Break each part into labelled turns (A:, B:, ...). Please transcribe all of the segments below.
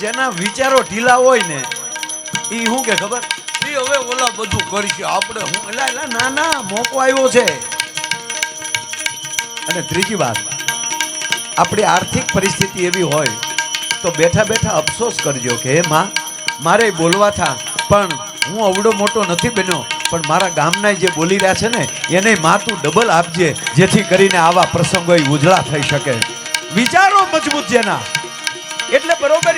A: જેના વિચારો ઢીલા હોય ને એ શું કે ખબર, એ હવે ઓલા બધું કરશે આપણે હું એલા એલા ના ના મોકો આવ્યો છે. અને ત્રીજી વાત, આપણી આર્થિક પરિસ્થિતિ એવી હોય તો બેઠા બેઠા અફસોસ કરજો કે હે માં મારે બોલવા થા પણ હું અવડો મોટો નથી બન્યો, પણ મારા ગામના જે બોલી રહ્યા છે ને એને માં તું ડબલ આપજે, જેથી કરીને આવા પ્રસંગો ઉજળા થઈ શકે. વિચારો મજબૂત જેના. એટલે બરોબર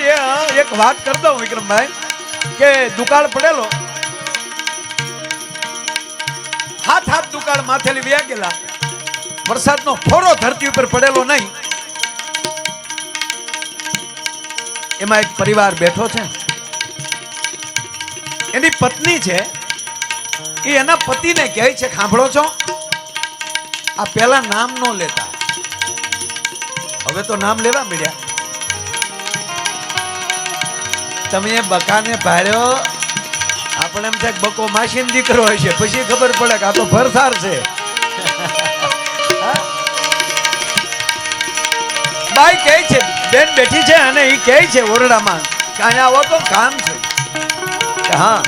A: એક વાત કરી દઉં વિક્રમભાઈ કે દુકાળ પડેલો, હાથ દુકાળ માથેલી વ્યા ગયેલા, વરસાદનો ફોરો ધરતી ઉપર પડેલો નહીં. એમાં એક પરિવાર બેઠો છે, એની પત્ની છે, એ એના પતિને કહે છે, સાંભળો છો આ પેલા નામ નો લેતા, હવે તો નામ લેવા મળ્યા. તમે બકાને ભાડ્યો, આપણે એમ થાય બકો માસીન દીકરો હોય છે, પછી ખબર પડે કે આ તો ભરસાર છે. બાઈ કહે છે, બેન બેઠી છે અને એ કહે છે ઓરડામાં કે અહીંયા આવો તો કામ છે. હા,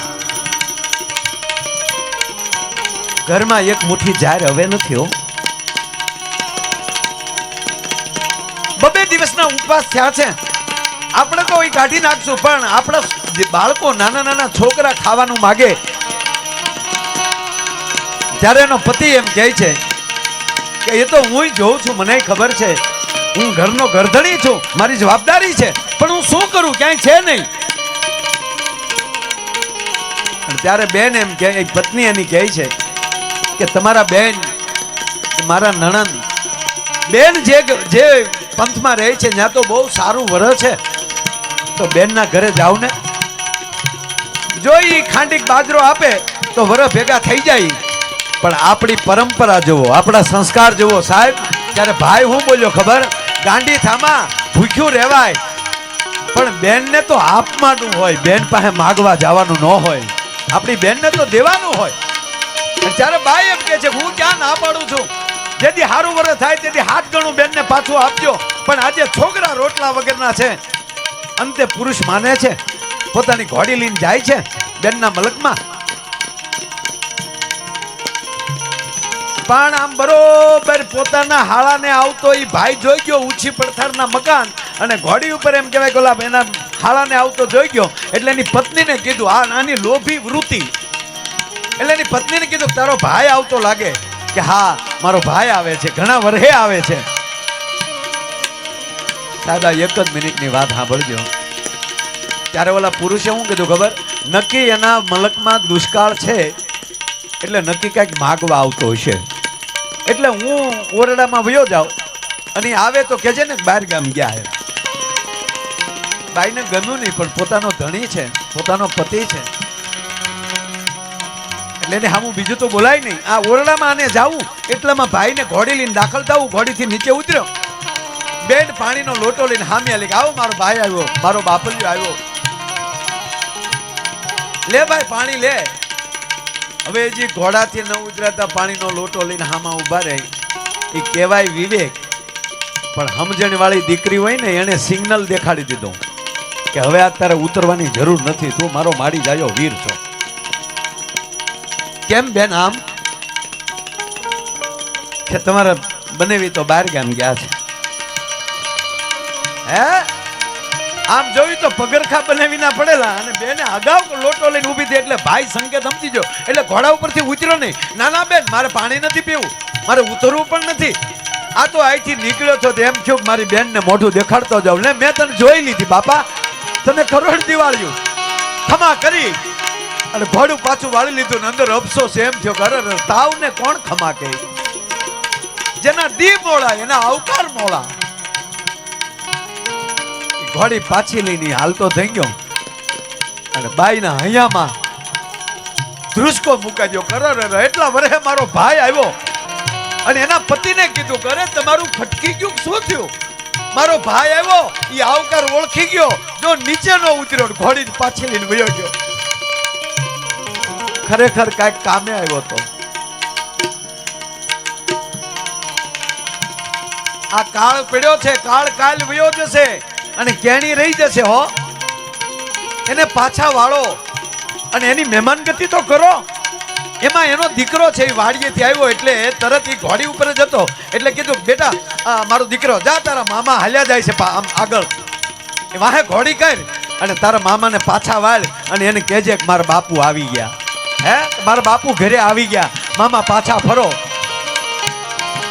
A: ઘરમાં એક મુઠ્ઠી જાર હવે નથી હો. બબે દિવસના ઉપવાસ થયા છે, આપણે તો એ કાઢી નાખશું, પણ આપણા બાળકો નાના નાના છોકરા ખાવાનું માગે ત્યારે એનો પતિ એમ કહે છે કે એ તો હું જોઉં છું, મને ખબર છે, હું ઘરનો ગરધણી છું, મારી જવાબદારી છે, પણ હું શું કરું, ક્યાંય છે નહીં. ત્યારે બેન એમ કે પત્ની એની કહે છે કે તમારા બેન મારા નણંદ બેન જે પંથમાં રહે છે ત્યાં તો બહુ સારું વર છે, તો બેનના ઘરે જાવ ને, જો ઈ ખાંડીક બાજરો આપે તો વર ભેગા થઈ જાય. પણ આપણી પરંપરા જુઓ, આપણા સંસ્કાર જુઓ સાહેબ. ત્યારે ભાઈ હું બોલ્યો ખબર, ગાંડી થામા ભૂખ્યું રહેવાય, પણ બેનને તો આપવાનું હોય, બેન પાસે માગવા જવાનું ન હોય, આપણી બેનને તો દેવાનું હોય. ત્યારે ભાઈ એમ કે છે હું ક્યાં ના પાડું છું, જેથી હારું વરસ થાય તેથી 7 ગણું બેનને પાછું આપજો. પણ આજે છોકરા રોટલા વગરના છે. અંતે પુરુષ માને છે, પોતાની ઘોડી લઈને જાય છે બેનના મલકમાં, પણ આમ બરોબર પોતાના હાળાને આવતો એ ભાઈ જોઈ ગયો, ઊંચી પડથારના મકાન અને ઘોડી ઉપર એમ કહેવાય કે ઓલા એના હાળાને આવતો જોઈ ગયો. એટલે એની પત્નીને કીધું, આ નાની લોભી વૃત્તિ, એટલે એની પત્નીને કીધું તારો ભાઈ આવતો લાગે, કે હા મારો ભાઈ આવે છે, ઘણા વર્ષે આવે છે. દાદા એક જ મિનિટની વાત સાંભળજો. ત્યારે ઓલા પુરુષે શું કીધું ખબર, નક્કી એના મલકમાં દુષ્કાળ છે એટલે નક્કી કઈક માગવા આવતો હશે, એટલે હું ઓરડામાં વયો જાઉં અને આવે તો કહેજે ને બહાર ગામ ગયા હે. બાઈને ગમ્યું નહીં, પણ પોતાનો ધણી છે, પોતાનો પતિ છે, એટલે એને હામું બીજું તો બોલાય નહીં. આ ઓરડામાં આને જાવું એટલામાં ભાઈને ઘોડી લઈને દાખલ થવું, ઘોડીથી નીચે ઉતર્યો, બેન પાણીનો લોટો લઈને હામે આલી, આવો મારો ભાઈ આવ્યો, મારો બાપલિયો આવ્યો, લે ભાઈ પાણી લે. હવે જે ઘોડાથી ન ઉતરાતા પાણીનો લોટો લઈને હામાં ઉભા રહે, એ કહેવાય વિવેક. પણ સમજણ વાળી દીકરી હોય ને એને સિગ્નલ દેખાડી દીધું કે હવે આ તારે ઉતરવાની જરૂર નથી, તું મારો માડી જાયો વીર છો. કેમ બેન આમ કે તમારા બનેવી તો બહાર ગામ ગયા છે, હે આમ જોયું તો પગરખા બનાવી ના પડેલા, અને બેને અગાઉ લોટો લઈને ઊભી થઈ એટલે ભાઈ સંકેત સમજી ગયો, એટલે ઘોડા ઉપરથી ઉતર્યો નહીં. ના ના બેન મારે પાણી નથી પીવું, મારે ઉતરવું પણ નથી, આ તો અહીંથી નીકળ્યો છો તો એમ થયું મારી બેનને મોઢું દેખાડતો જાઉં ને, મેં તને જોઈ લીધી બાપા, તને કરોડ દિવાળ્યું ખમા કરી અને ઘોડું પાછું વાળી લીધું ને અંદર અફસોસ એમ થયો કે અરે તાવને કોણ ખમા કહે, જેના દી મોળા એના અવકાર મોળા. ઘોડી પાછી લઈને હાલતો થઈ ગયો અને બાઈના હૈયામાં ધ્રુસકો મુકાયો, કરોડ એટલા વર્ષે મારો ભાઈ આવ્યો અને એના પતિને કીધું કરે તમારું ખટકી ગયું, શું થયું, મારો ભાઈ આવ્યો, એ આવકાર ઓળખી ગયો, જો નીચે નો ઉતર્યો, ઘોડી પાછી લઈને વયો ગયો. ખરેખર કાંઈક કામે આવ્યો હતો. આ કાળ પડ્યો છે, કાળ કાલ વયો જશે અને કેણી રહી જશે હો. એને પાછા વાળો અને એની મહેમાનગતિ તો કરો. એમાં એનો દીકરો છે એ વાડીએથી આવ્યો એટલે તરત એ ઘોડી ઉપર જ હતો એટલે કીધું બેટા આ મારો દીકરો જા તારા મામા હાલ્યા જાય છે આમ આગળ એ વાહે ઘોડી કર અને તારા મામાને પાછા વાળ અને એને કહેજે કે મારા બાપુ આવી ગયા. હે મારા બાપુ ઘરે આવી ગયા, મામા પાછા ફરો.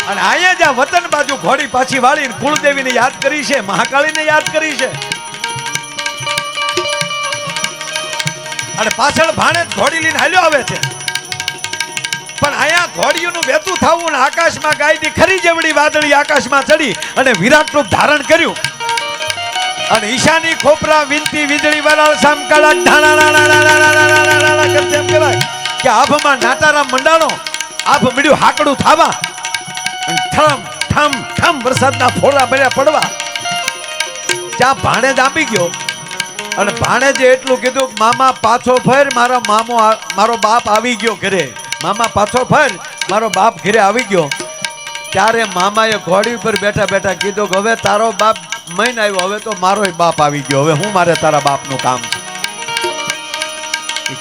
A: અને અહીંયા જ્યાં વતન બાજુ ઘોડી પાછી વાળીને કુળદેવીને યાદ કરી છે, મહાકાળીને યાદ કરી છે. અને પાછળ ભાણે જ ઘોડી લઈને હાલ્યો આવે છે. પણ અહીંયા ઘોડીઓનું વહેતું થવું ને આકાશમાં ગાયની ખરી જેવડી વાદળી આકાશમાં ચડી અને વિરાટ રૂપ ધારણ કર્યું. અને ઈશાની ખોપરા વિનતી વીજળી વરાળ સામકાળા ઢાણા કરતે એમ કહેવાય કે આભમાં નાટારામ મંડાણો, આભ મળ્યું હાકડું થાવા અને ઠમ ઠમ ઠમ વરસાદના ફોડા ભર્યા પડવા. ત્યાં ભાણેજ આંબી ગયો અને ભાણેજે એટલું કીધું મામા પાછો ફેર, મારો બાપ આવી ગયો ઘરે. મામા પાછો ફેર, મારો બાપ ઘરે આવી ગયો. ત્યારે મામાએ ઘોડી ઉપર બેઠા બેઠા કીધું કે હવે તારો બાપ મહિને આવ્યો, હવે તો મારોય બાપ આવી ગયો, હવે હું મારે તારા બાપનું કામ છે.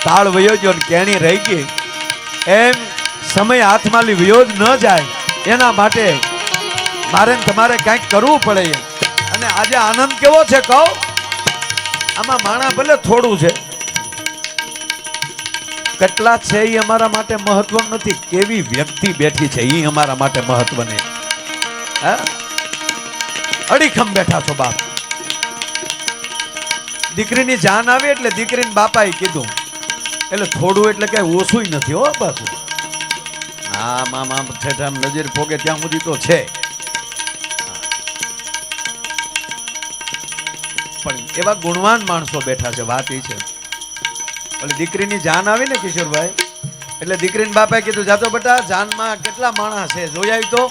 A: કાળ વયો ગયો ને કેણી રહી ગઈ. એમ સમય હાથમાં વયો જ ન જાય એના માટે મારે તમારે કંઈક કરવું પડે. અને આજે આનંદ કેવો છે કહો, આમાં માણા ભલે થોડું છે, કેટલા છે એ અમારા માટે મહત્વ નથી, કેવી વ્યક્તિ બેઠી છે એ અમારા માટે મહત્વની. અડીખમ બેઠા છો બાપ. દીકરીની જાન આવી એટલે દીકરીને બાપાએ કીધું એટલે થોડું એટલે કઈ ઓછું નથી હો પાછું. હા મામા ઠેઠામ નજર પોગે ત્યાં સુધી તો છે, પણ એવા ગુણવાન માણસો બેઠા છે. વાત એ છે એટલે દીકરીની જાન આવી ને કિશોરભાઈ એટલે દીકરીને બાપાએ કીધું જાતો બેટા જાનમાં કેટલા માણસ છે જોઈ આવી તો.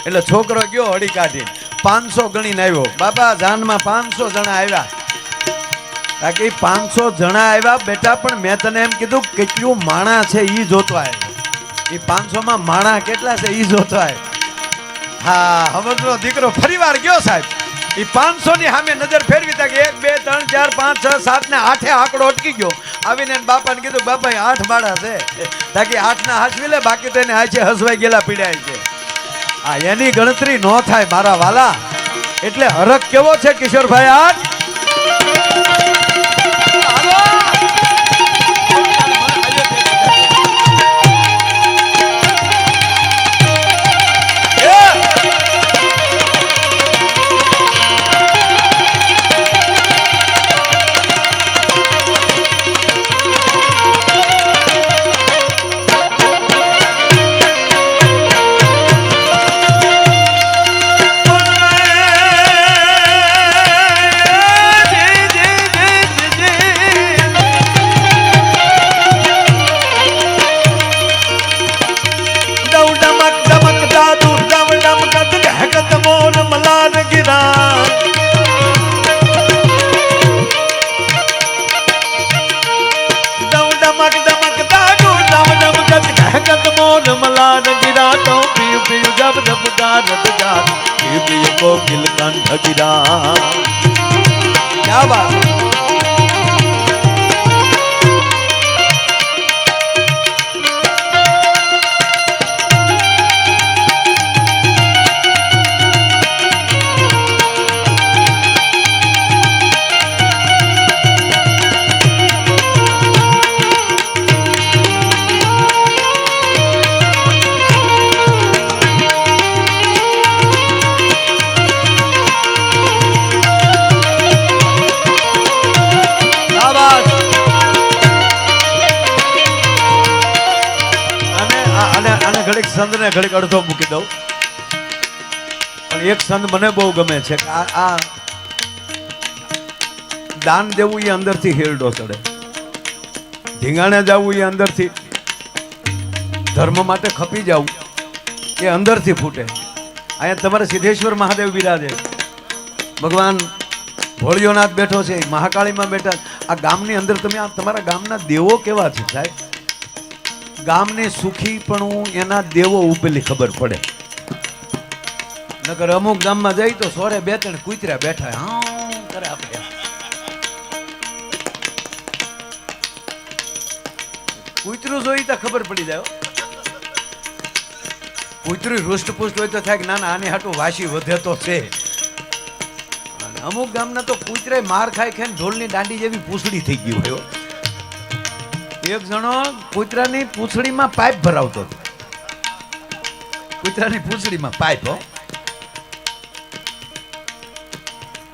A: એટલે છોકરો ગયો હળી કાઢીને 500 ગણીને આવ્યો. બાપા જાનમાં 500 જણા આવ્યા. બાકી 500 જણા આવ્યા બેટા, પણ મેં તને એમ કીધું કેટલું માણા છે એ જોતો આવ્યો. એ 500 માં માણા કેટલા છે એ જોતો આવ્યો. હા હમણાં દીકરો ફરી વાર ગયો સાહેબ. એ 500 ની સામે નજર ફેરવી તા કે 1 2 3 4 5 6 7 ને 8 આંકડો અટકી ગયો. આવીને બાપાને કીધું બાપા 8 માળા છે, તાકી 8 ના હાસવી લે, બાકી તો એને હાચે હસવાઈ ગયેલા પીડાય છે. આ એની ગણતરી ન થાય મારા વાલા. એટલે હરખ કેવો છે કિશોરભાઈ આજ. क्या बात ઘડીક સંત ને ઘડીક અડધો મૂકી દઉં. પણ એક સંત મને બહુ ગમે છે કે આ દાન દેવું એ અંદરથી હેરડો ચડે, ધીંગાણે જવું એ અંદરથી, ધર્મ માટે ખપી જવું એ અંદરથી ફૂટે. અહીંયા તમારે સિદ્ધેશ્વર મહાદેવ બિરાજે, ભગવાન ભોળિયોનાથ બેઠો છે, મહાકાળીમાં બેઠા. આ ગામની અંદર તમે આ તમારા ગામના દેવો કેવા છે સાહેબ? ગામની સુખીપણું એના દેવો ઉપેલી ખબર પડે. નકર અમુક ગામમાં જઈ તો સોરે 2-3 કૂતરા બેઠા હા કરે આપણે. કૂતરું જોઈ તો ખબર પડી જાય કૂતરું હૃષ્ટપુષ્ટ હોય તો થાય કે ના ના આની હાટું વાસી વધે તો છે અને અમુક ગામના તો કૂતરે માર ખાઈ ખાઈને ઢોલની દાંડી જેવી પૂંછડી થઈ ગઈ હોય એક જણો કૂતરાની પૂંછડીમાં પાઇપ ભરાવતો હતો કૂતરાની પૂંછડીમાં પાઇપ હો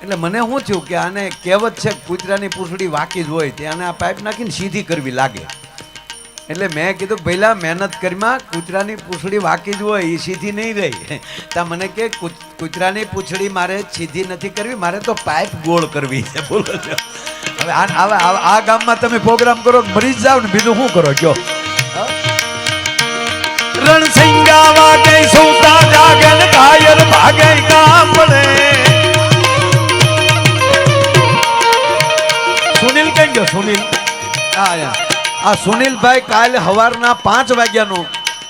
A: એટલે મને શું થયું કે આને કહેવત છે કૂતરાની પૂંછડી વાકી જ હોય ત્યાં આ પાઇપ નાખીને સીધી કરવી લાગે એટલે મેં કીધું પહેલા મહેનત કરીમાં કૂતરાની પૂંછડી વાકી જ હોય એ સીધી નહીં રહી તા મને કે કૂતરાની પૂંછડી મારે સીધી નથી કરવી મારે તો પાઇપ ગોળ કરવી છે બોલો હવે આ ગામમાં તમે પ્રોગ્રામ કરો મરી જ જાવ ને બીજું શું કરો કયો રણસિંગા વાગે સૂતા જાગે કાયર ભાગે કામ પડે સુનિલ કઈ ગયો સુનિલ આ સુનિલભાઈ કાલે સવારના 5 વાગ્યાનો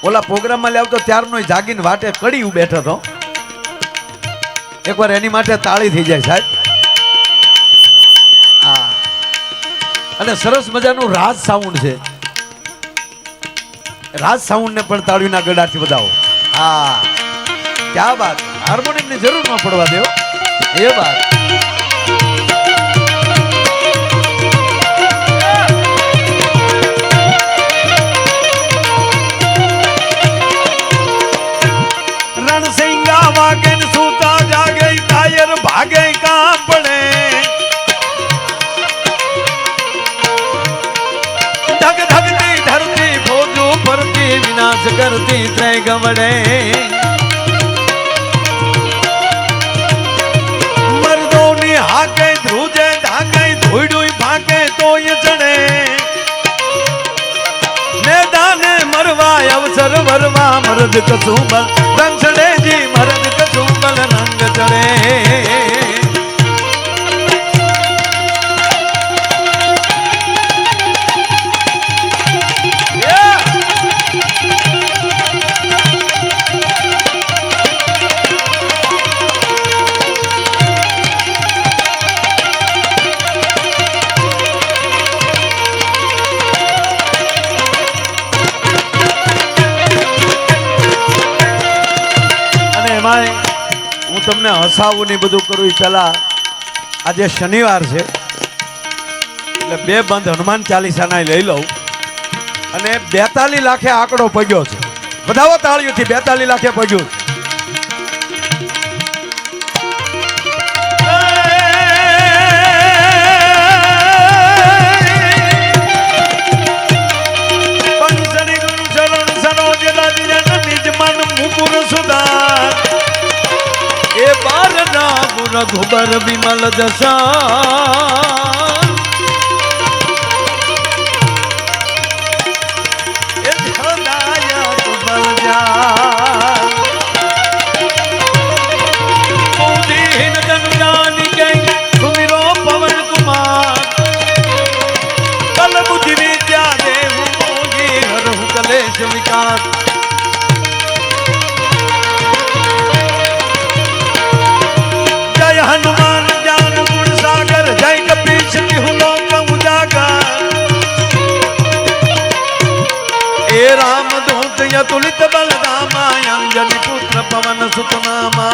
A: ઓલા પ્રોગ્રામમાં લાવતો ત્યારનો જાગીને વાટે કડી બેઠો હતો એકવાર એની માટે તાળી થઈ જાય સાહેબ હા અને સરસ મજાનું રાજ સાઉન્ડ છે રાજ સાઉન્ડ ને પણ તાળીના ગડાથી વધાવો હા ક્યાં વાત હાર્મોનિયમ ની જરૂર ન પડવા દેવો એ વાત રણસિંગા વાગે સૂતા જાગે કાયર ભાગે કામ પડે ધગ ધગતી ધરતી ફોજો ફરતી વિનાશ કરતી ત્રય ગવડે મર્દોની હાકે ધ્રુજે ધાકે ધોઈડું ભાગે તોય ચડે મેદાને મરવા અવસર વરવા મરદ કસુંબલ રંગ ચડે જી મરદ કસુંબલ રંગ ચડે હું તમને હસાવું ને બધું કરું પેલા આજે શનિવાર છે એટલે 2 બંધ હનુમાન ચાલીસાના લઈ લઉં અને 42 લાખે આંકડો પગ્યો છે વધાવો તાળીઓથી 42 લાખે પગ્યું રઘુબર વિમલ જશા એ હૃદય તુબલ જા મોદીન જનદાની કે સુમિરો પવન કુમાર કલ બુદ્ધિ વિદ્યા દેવ મોગી હરહુ કલેશ વિકાસ हनुमान ज्ञान गुण सागर जय कपीश तिहु लोक उजागर ए राम दूत यतुलित बलदामा अंजनी पुत्र पवन सुत नामा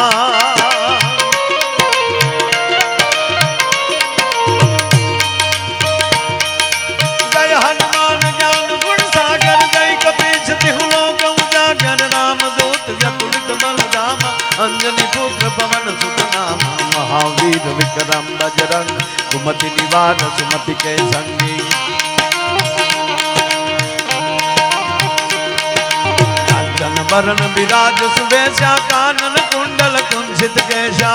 A: जय हनुमान ज्ञान गुण सागर जय कपीश तिहु लोक उजागर राम दूत यतुलित बलदामा अंजनी पुत्र पवन सुत नामा महावीर विक्रम बजरंग कुमति निवार सुमति के संगी कांचन वरण विराज सुवेशा कानन कुंडल कुंसित केशा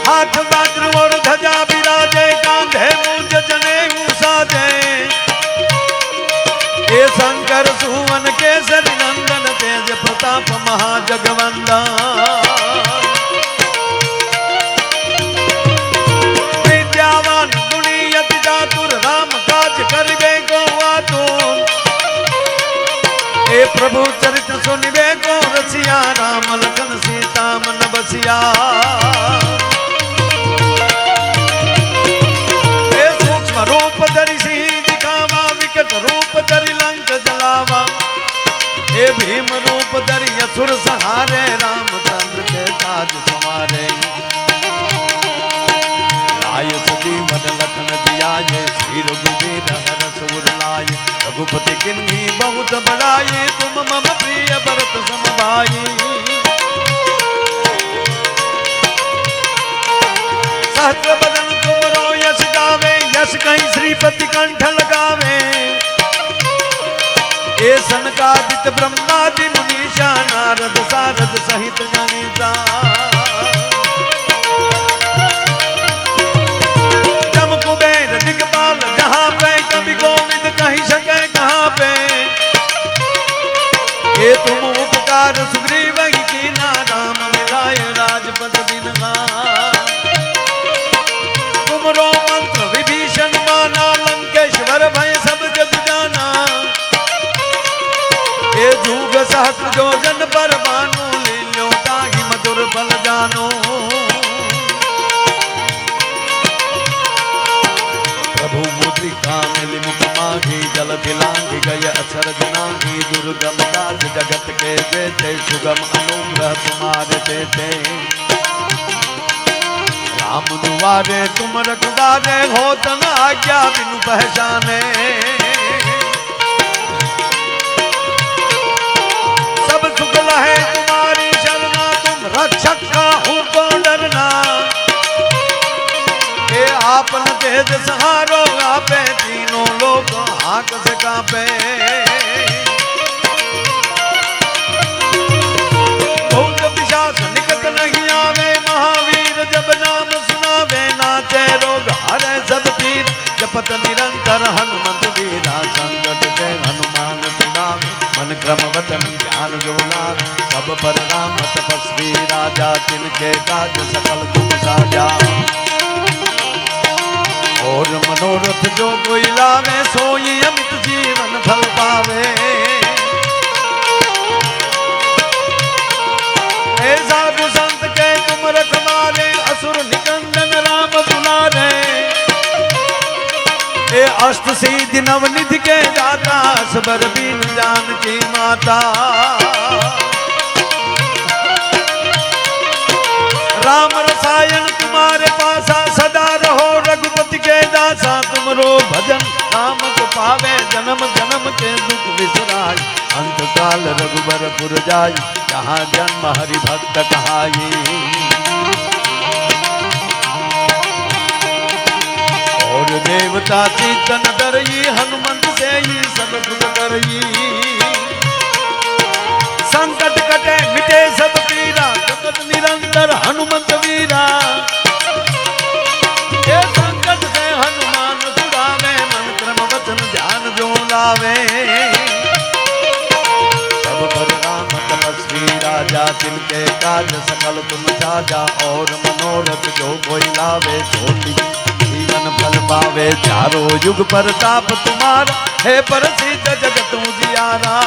A: हाथ वज्र और ध्वजा विराजे कांधे मूंज जनेऊ साजे ए शंकर सुवन केसरी नंदन तेज प्रताप महाजगवंदन विद्यावान गुणी अति चातुर राम काज करिबे को आतुर ए प्रभु चरित सुनिबे को रसिया राम लखन सीता मन बसिया ए सूक्ष्म भीम रूप धरि असुर सहारे रामचंद्र के काज संवारे लाय सजीवन लखन जियाए श्री रघुवीर हरष उर लाए रघुपति किन्ही बहुत बड़ाई तुम मम प्रिय भरत सम भाई सहस्र बदन तुमरो यश गावे यश कहीं श्रीपति कंठ लगावे ए सनकादित ब्रह्मादि मुनीषा नारद सारद सहित गणिता जम कुबेर दिगपाल जहाँ पे कवि गोविंद कहीं सके कहाँ पे ये तुम उपकार सुग्रीव की ना राम मिलाए राजपद दिन तुमरो मंत्र विभीषण माना लंकेश्वर भय सब जग जाना ये जुग सहस्र जोजन पर बानो लील्यो ताहि मधुर फल जानो प्रभु मुद्रिका मिलि मुख मांगी जल दिलांगी गय असर जनांगी दुर्गम काज जगत के जेते सुगम अनुग्रह तुम्हारे देते राम दुआरे तुम रखवारे हो तन आज्ञा बिनु पहचाने सब सुख लहे तुम्हारी शरणा तुम रक्षक का हूँ को डरना ये आपन तेज सहारो आपे तीनों लोग हाथ से कांपे भूत पिशाच निकट नहीं आवे महावीर जब नाम सुनावे नाचे रोग हरे सब पीर जपत निरंतर हनुमंत वीरा संकट से हनुमान सुनावे मन क्रम वचन ज्ञान जोला सब पर राम तपस्वी राजा तिनके काज सकल तुम साजा और मनोरथ जो कोई लावे सोई अमित जीवन फल पावे साधु संत के तुम रखवारे असुर निकंदन राम दुलारे ए अष्ट सिद्धि नवनिधि के दाता सबर बीन जान की माता राम रसायन तुम्हारे पासा सदा रहो रघुपति के दासा तुमरो भजन राम को पावे जन्म जन्म के दुख विसराय अंत काल रघुबर पुर जाय जहाँ जन्म हरि भक्त कहाई और देवता चीतन डरई हनुमंत से ही सब दुख करई संकट कटे मिटे सब पीरा जगत निरंतर हनुमंत वीरा ये संकट से हनुमान छुड़ावे मन क्रम वचन ध्यान जो लावे सब पर राम तपस्वी राजा तिनके काज सकल तुम साजा और मनोरथ जो कोई लावे छोटी जीवन फल पावे चारों युग प्रताप तुम्हारा है प्रसिद्ध जगत उजियारा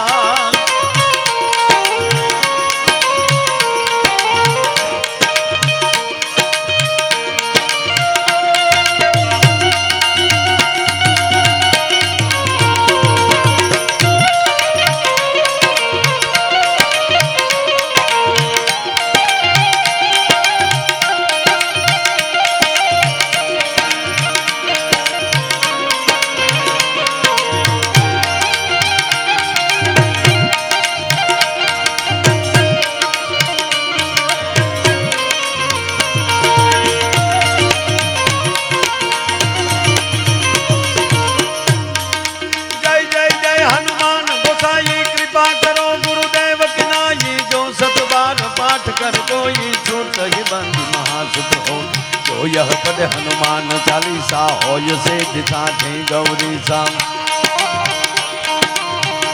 A: यह पद हनुमान चालीसा होय से दिशा थे गौरी साम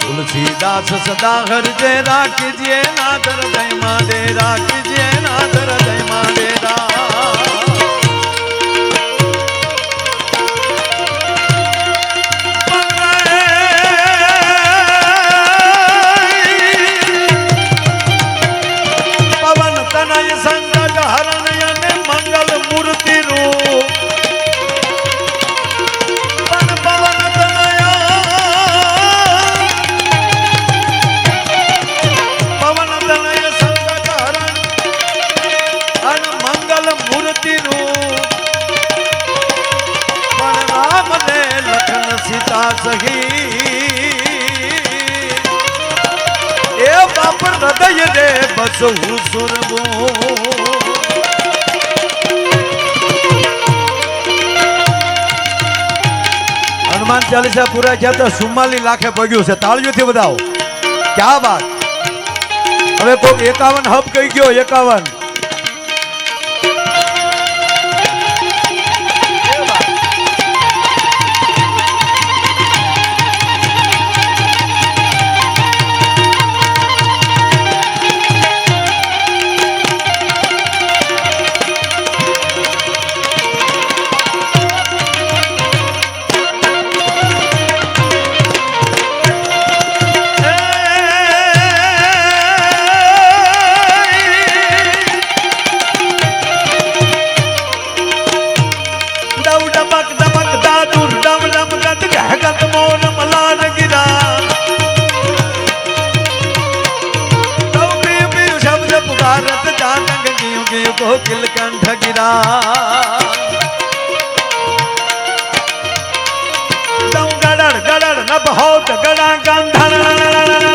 A: तुलसीदास सदा हर जय राखिए नादर जय मादे राखिए नादर जय मादे पवन तनय संकट हरण मंगल मूर्ति रूप पवन तनया બસવું સુરવું હનુમાન ચાલીસા પૂરા થયા તો 44 લાખે પગ્યું છે તાળીઓથી બધાઓ ક્યાં વાત હવે કોક 51 હબ કહી ગયો 51 कोकिल कंठ गिरा गड़ड़ गड़ड़ नभ होत गड़ा गंधर